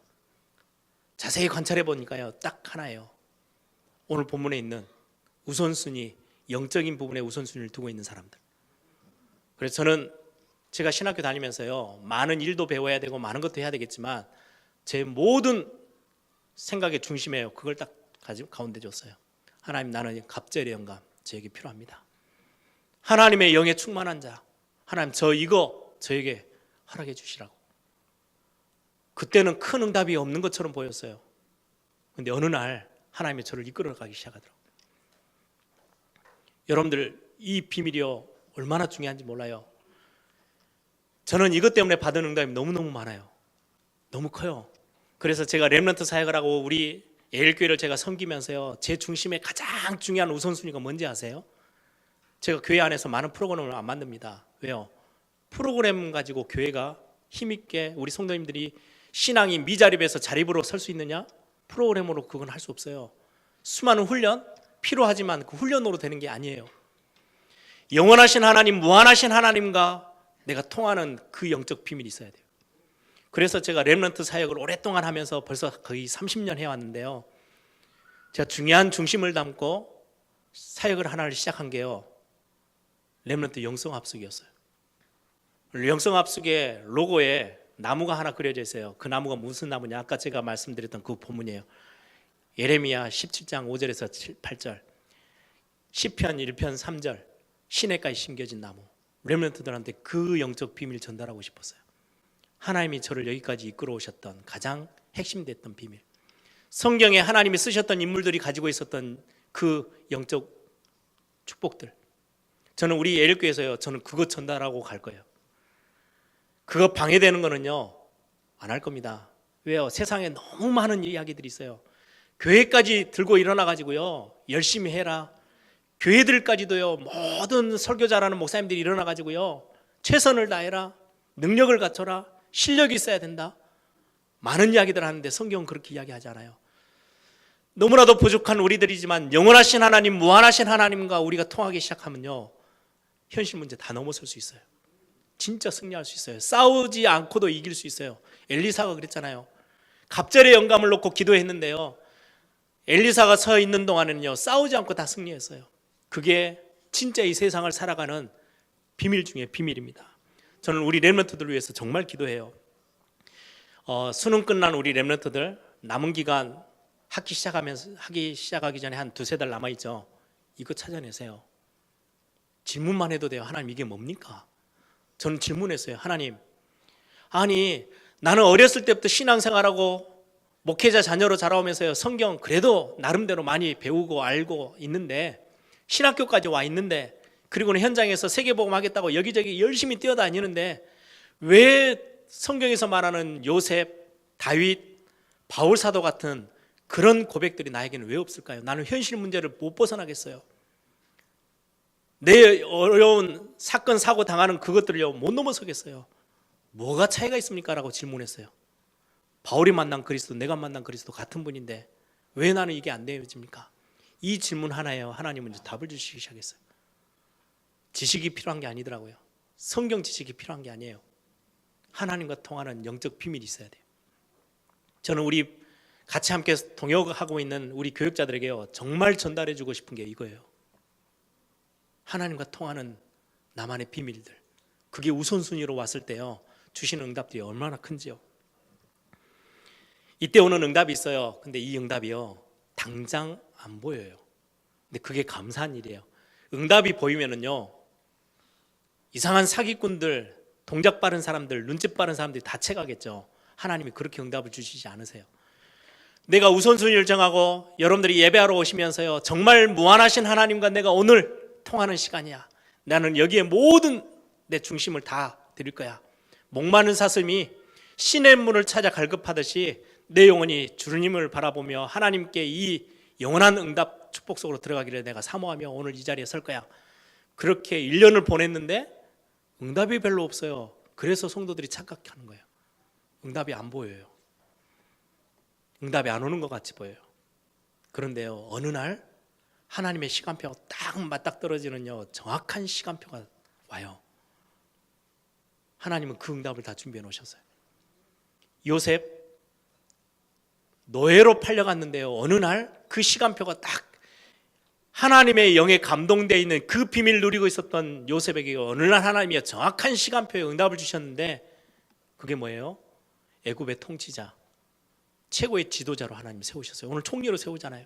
자세히 관찰해 보니까요, 딱 하나예요. 오늘 본문에 있는 우선순위, 영적인 부분에 우선순위를 두고 있는 사람들. 그래서 저는 제가 신학교 다니면서요, 많은 일도 배워야 되고 많은 것도 해야 되겠지만 제 모든 생각의 중심에요, 그걸 딱 가운데 줬어요. 하나님, 나는 갑절의 영감 저에게 필요합니다. 하나님의 영에 충만한 자, 하나님 이거 저에게 허락해 주시라고. 그때는 큰 응답이 없는 것처럼 보였어요. 그런데 어느 날 하나님이 저를 이끌어 가기 시작하더라고요. 여러분들, 이 비밀이요, 얼마나 중요한지 몰라요. 저는 이것 때문에 받은 응답이 너무너무 많아요. 너무 커요. 그래서 제가 렘넌트 사역을 하고 우리 예일교회를 제가 섬기면서요, 제 중심에 가장 중요한 우선순위가 뭔지 아세요? 제가 교회 안에서 많은 프로그램을 안 만듭니다. 왜요? 프로그램 가지고 교회가 힘있게 우리 성도님들이 신앙이 미자립에서 자립으로 설 수 있느냐? 프로그램으로 그건 할 수 없어요. 수많은 훈련 필요하지만 그 훈련으로 되는 게 아니에요. 영원하신 하나님, 무한하신 하나님과 내가 통하는 그 영적 비밀이 있어야 돼요. 그래서 제가 렘넌트 사역을 오랫동안 하면서 벌써 거의 30년 해왔는데요. 제가 중요한 중심을 담고 사역을 하나를 시작한 게요, 렘넌트 영성합숙이었어요. 영성합숙의 로고에 나무가 하나 그려져 있어요. 그 나무가 무슨 나무냐? 아까 제가 말씀드렸던 그 본문이에요. 예레미야 17장 5절에서 8절, 시편 1편 3절, 시내가에 심겨진 나무. 렘넌트들한테 그 영적 비밀을 전달하고 싶었어요. 하나님이 저를 여기까지 이끌어 오셨던 가장 핵심됐던 비밀, 성경에 하나님이 쓰셨던 인물들이 가지고 있었던 그 영적 축복들, 저는 우리 예일교회에서요, 저는 그거 전달하고 갈 거예요. 그거 방해되는 거는요, 안 할 겁니다. 왜요? 세상에 너무 많은 이야기들이 있어요. 교회까지 들고 일어나 가지고요, 열심히 해라. 교회들까지도요, 모든 설교자라는 목사님들이 일어나 가지고요, 최선을 다해라, 능력을 갖춰라, 실력이 있어야 된다. 많은 이야기들 하는데 성경은 그렇게 이야기하지 않아요. 너무나도 부족한 우리들이지만 영원하신 하나님, 무한하신 하나님과 우리가 통하기 시작하면요, 현실 문제 다 넘어설 수 있어요. 진짜 승리할 수 있어요. 싸우지 않고도 이길 수 있어요. 엘리사가 그랬잖아요. 갑절의 영감을 놓고 기도했는데요, 엘리사가 서 있는 동안은요, 싸우지 않고 다 승리했어요. 그게 진짜 이 세상을 살아가는 비밀 중에 비밀입니다. 저는 우리 렘넌트들을 위해서 정말 기도해요. 수능 끝난 우리 렘넌트들, 남은 기간 하기 시작하기 전에 한 2-3달 남아있죠. 이거 찾아내세요. 질문만 해도 돼요. 하나님, 이게 뭡니까? 저는 질문했어요. 하나님, 아니 나는 어렸을 때부터 신앙생활하고 목회자 자녀로 자라오면서요, 성경 그래도 나름대로 많이 배우고 알고 있는데, 신학교까지 와 있는데, 그리고는 현장에서 세계복음 하겠다고 여기저기 열심히 뛰어다니는데, 왜 성경에서 말하는 요셉, 다윗, 바울 사도 같은 그런 고백들이 나에게는 왜 없을까요? 나는 현실 문제를 못 벗어나겠어요. 내 어려운 사건 사고 당하는 그것들을요, 못 넘어서겠어요. 뭐가 차이가 있습니까? 라고 질문했어요. 바울이 만난 그리스도, 내가 만난 그리스도 같은 분인데 왜 나는 이게 안 되어집니까? 이 질문 하나에요, 하나님은 이제 답을 주시기 시작했어요. 지식이 필요한 게 아니더라고요. 성경 지식이 필요한 게 아니에요. 하나님과 통하는 영적 비밀이 있어야 돼요. 저는 우리 같이 함께 동역하고 있는 우리 교육자들에게요, 정말 전달해 주고 싶은 게 이거예요. 하나님과 통하는 나만의 비밀들, 그게 우선순위로 왔을 때요, 주시는 응답들이 얼마나 큰지요. 이때 오는 응답이 있어요. 근데 이 응답이요, 당장 안 보여요. 근데 그게 감사한 일이에요. 응답이 보이면은요, 이상한 사기꾼들, 동작 빠른 사람들, 눈치 빠른 사람들이 다 채가겠죠. 하나님이 그렇게 응답을 주시지 않으세요. 내가 우선순위를 정하고 여러분들이 예배하러 오시면서요, 정말 무한하신 하나님과 내가 오늘 통하는 시간이야. 나는 여기에 모든 내 중심을 다 드릴 거야. 목마른 사슴이 신의 문을 찾아 갈급하듯이 내 영혼이 주님을 바라보며 하나님께 이 영원한 응답 축복 속으로 들어가기를 내가 사모하며 오늘 이 자리에 설 거야. 그렇게 1년을 보냈는데 응답이 별로 없어요. 그래서 성도들이 착각하는 거예요. 응답이 안 보여요. 응답이 안 오는 것 같이 보여요. 그런데요, 어느 날 하나님의 시간표가 딱 맞닥뜨러지는요, 정확한 시간표가 와요. 하나님은 그 응답을 다 준비해 놓으셨어요. 요셉 노예로 팔려갔는데요, 어느 날 그 시간표가 딱 하나님의 영에 감동되어 있는 그 비밀을 누리고 있었던 요셉에게 어느 날 하나님이 정확한 시간표에 응답을 주셨는데, 그게 뭐예요? 애굽의 통치자, 최고의 지도자로 하나님이 세우셨어요. 오늘 총리로 세우잖아요.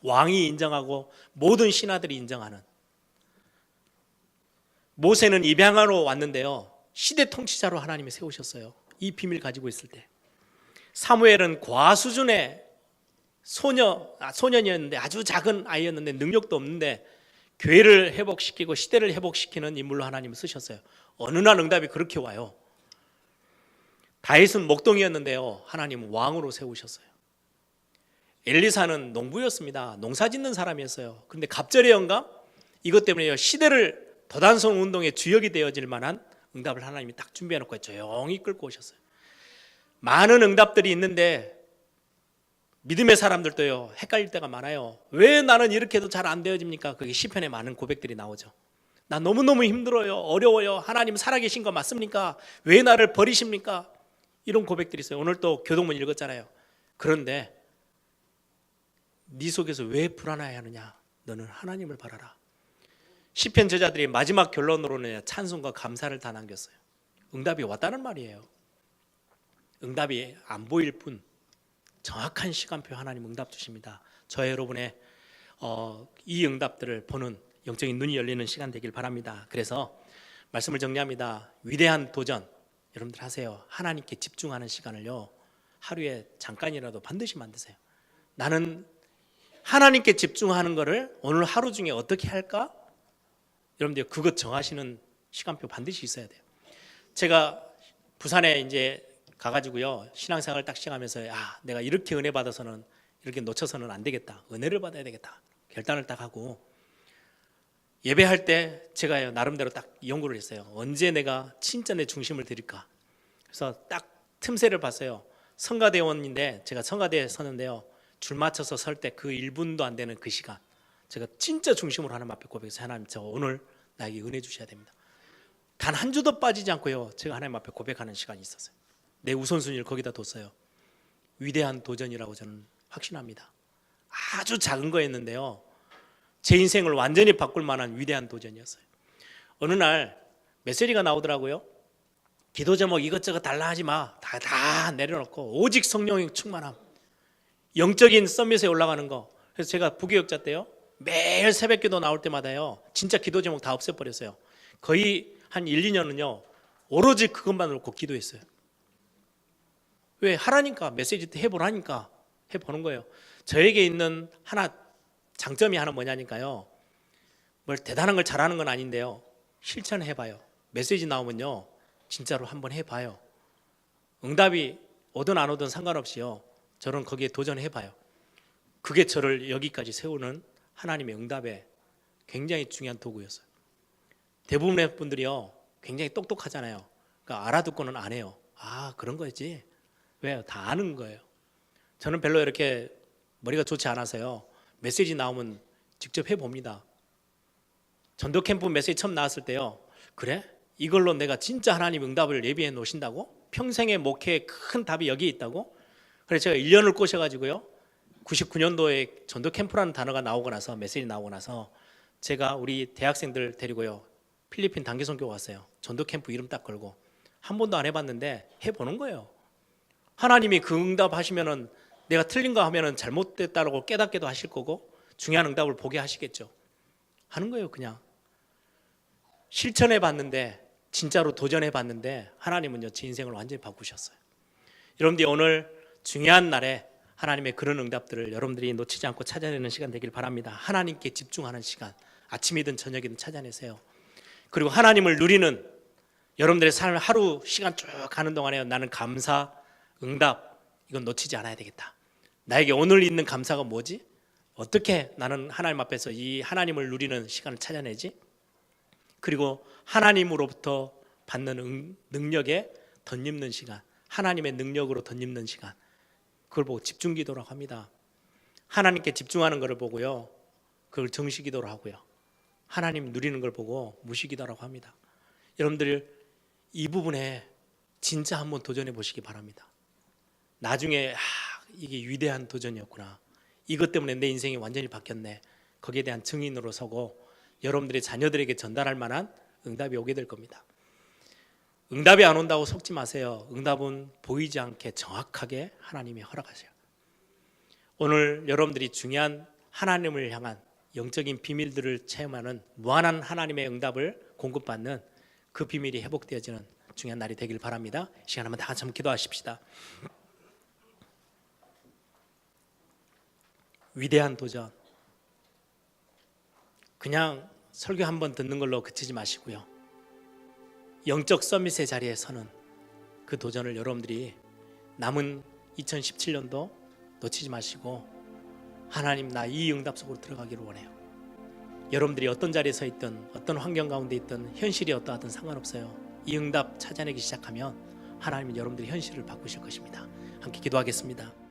왕이 인정하고 모든 신하들이 인정하는. 모세는 입양하러 왔는데요, 시대 통치자로 하나님이 세우셨어요. 이 비밀 가지고 있을 때. 사무엘은 과수준의 소년이었는데, 아주 작은 아이였는데, 능력도 없는데 교회를 회복시키고 시대를 회복시키는 인물로 하나님을 쓰셨어요. 어느 날 응답이 그렇게 와요. 다윗은 목동이었는데요, 하나님은 왕으로 세우셨어요. 엘리사는 농부였습니다. 농사 짓는 사람이었어요. 그런데 갑절의 영감, 이것 때문에 시대를 더단성 운동의 주역이 되어질 만한 응답을 하나님이 딱 준비해놓고 조용히 끌고 오셨어요. 많은 응답들이 있는데 믿음의 사람들도요, 헷갈릴 때가 많아요. 왜 나는 이렇게 해도 잘 안 되어집니까? 그게 시편에 많은 고백들이 나오죠. 나 너무너무 힘들어요. 어려워요. 하나님 살아계신 거 맞습니까? 왜 나를 버리십니까? 이런 고백들이 있어요. 오늘 또 교동문 읽었잖아요. 그런데 네 속에서 왜 불안해하느냐? 너는 하나님을 바라라. 시편 저자들이 마지막 결론으로는 찬송과 감사를 다 남겼어요. 응답이 왔다는 말이에요. 응답이 안 보일 뿐 정확한 시간표 하나님 응답 주십니다. 저와 여러분의 이 응답들을 보는 영적인 눈이 열리는 시간 되길 바랍니다. 그래서 말씀을 정리합니다. 위대한 도전 여러분들 하세요. 하나님께 집중하는 시간을요 하루에 잠깐이라도 반드시 만드세요. 나는 하나님께 집중하는 거를 오늘 하루 중에 어떻게 할까? 여러분들 그것 정하시는 시간표 반드시 있어야 돼요. 제가 부산에 이제 가가지고요 신앙생활을 딱 시작하면서 내가 이렇게 은혜 받아서는 이렇게 놓쳐서는 안 되겠다. 은혜를 받아야 되겠다. 결단을 딱 하고 예배할 때 제가 나름대로 딱 연구를 했어요. 언제 내가 진짜 내 중심을 드릴까? 그래서 딱 틈새를 봤어요. 성가대원인데 제가 성가대에 서는데요. 줄 맞춰서 설 때 그 1분도 안 되는 그 시간 제가 진짜 중심으로 하나님 앞에 고백해서 하나님 저 오늘 나에게 은혜 주셔야 됩니다. 단 한 주도 빠지지 않고요. 제가 하나님 앞에 고백하는 시간이 있었어요. 내 우선순위를 거기다 뒀어요. 위대한 도전이라고 저는 확신합니다. 아주 작은 거였는데요. 제 인생을 완전히 바꿀 만한 위대한 도전이었어요. 어느 날 메시지가 나오더라고요. 기도 제목 이것저것 달라 하지 마. 다 내려놓고 오직 성령의 충만함. 영적인 서밋에 올라가는 거. 그래서 제가 부교육자 때요. 매일 새벽 기도 나올 때마다요. 진짜 기도 제목 다 없애버렸어요. 거의 한 1, 2년은요. 오로지 그것만 놓고 기도했어요. 왜? 하라니까. 메시지 때 해보라니까. 해보는 거예요. 저에게 있는 장점이 하나 뭐냐니까요. 뭘 대단한 걸 잘하는 건 아닌데요. 실천해봐요. 메시지 나오면요. 진짜로 한번 해봐요. 응답이 오든 안 오든 상관없이요. 저는 거기에 도전해봐요. 그게 저를 여기까지 세우는 하나님의 응답에 굉장히 중요한 도구였어요. 대부분의 분들이요. 굉장히 똑똑하잖아요. 그러니까 알아듣고는 안 해요. 그런 거지. 왜요? 다 아는 거예요. 저는 별로 이렇게 머리가 좋지 않아서요. 메시지 나오면 직접 해봅니다. 전도 캠프 메시지 처음 나왔을 때요. 그래? 이걸로 내가 진짜 하나님 응답을 예비해 놓으신다고? 평생의 목회의 큰 답이 여기에 있다고? 그래서 제가 1년을 꼬셔가지고요. 99년도에 전도 캠프라는 단어가 나오고 나서 메시지 나오고 나서 제가 우리 대학생들 데리고요. 필리핀 단기선교 왔어요. 전도 캠프 이름 딱 걸고 한 번도 안 해봤는데 해보는 거예요. 하나님이 그 응답 하시면은 내가 틀린 거 하면은 잘못됐다고 깨닫게도 하실 거고 중요한 응답을 보게 하시겠죠. 하는 거예요. 그냥 실천해 봤는데 진짜로 도전해 봤는데 하나님은요 제 인생을 완전히 바꾸셨어요. 여러분들이 오늘 중요한 날에 하나님의 그런 응답들을 여러분들이 놓치지 않고 찾아내는 시간 되길 바랍니다. 하나님께 집중하는 시간 아침이든 저녁이든 찾아내세요. 그리고 하나님을 누리는 여러분들의 삶을 하루 시간 쭉 가는 동안에 나는 감사, 응답 이건 놓치지 않아야 되겠다. 나에게 오늘 있는 감사가 뭐지? 어떻게 나는 하나님 앞에서 이 하나님을 누리는 시간을 찾아내지? 그리고 하나님으로부터 받는 능력에 덧입는 시간, 하나님의 능력으로 덧입는 시간, 그걸 보고 집중기도라고 합니다. 하나님께 집중하는 것을 보고요, 그걸 정시기도로 하고요, 하나님 누리는 걸 보고 무시기도라고 합니다. 여러분들 이 부분에 진짜 한번 도전해 보시기 바랍니다. 나중에 이게 위대한 도전이었구나, 이것 때문에 내 인생이 완전히 바뀌었네, 거기에 대한 증인으로 서고 여러분들의 자녀들에게 전달할 만한 응답이 오게 될 겁니다. 응답이 안 온다고 속지 마세요. 응답은 보이지 않게 정확하게 하나님이 허락하세요. 오늘 여러분들이 중요한 하나님을 향한 영적인 비밀들을 체험하는 무한한 하나님의 응답을 공급받는 그 비밀이 회복되어지는 중요한 날이 되길 바랍니다. 이 시간 한번 다 같이 기도하십시다. 위대한 도전, 그냥 설교 한번 듣는 걸로 그치지 마시고요, 영적 서밋의 자리에 서는 그 도전을 여러분들이 남은 2017년도 놓치지 마시고 하나님 나 이 응답 속으로 들어가기를 원해요. 여러분들이 어떤 자리에 서 있든 어떤 환경 가운데 있든 현실이 어떠하든 상관없어요. 이 응답 찾아내기 시작하면 하나님은 여러분들의 현실을 바꾸실 것입니다. 함께 기도하겠습니다.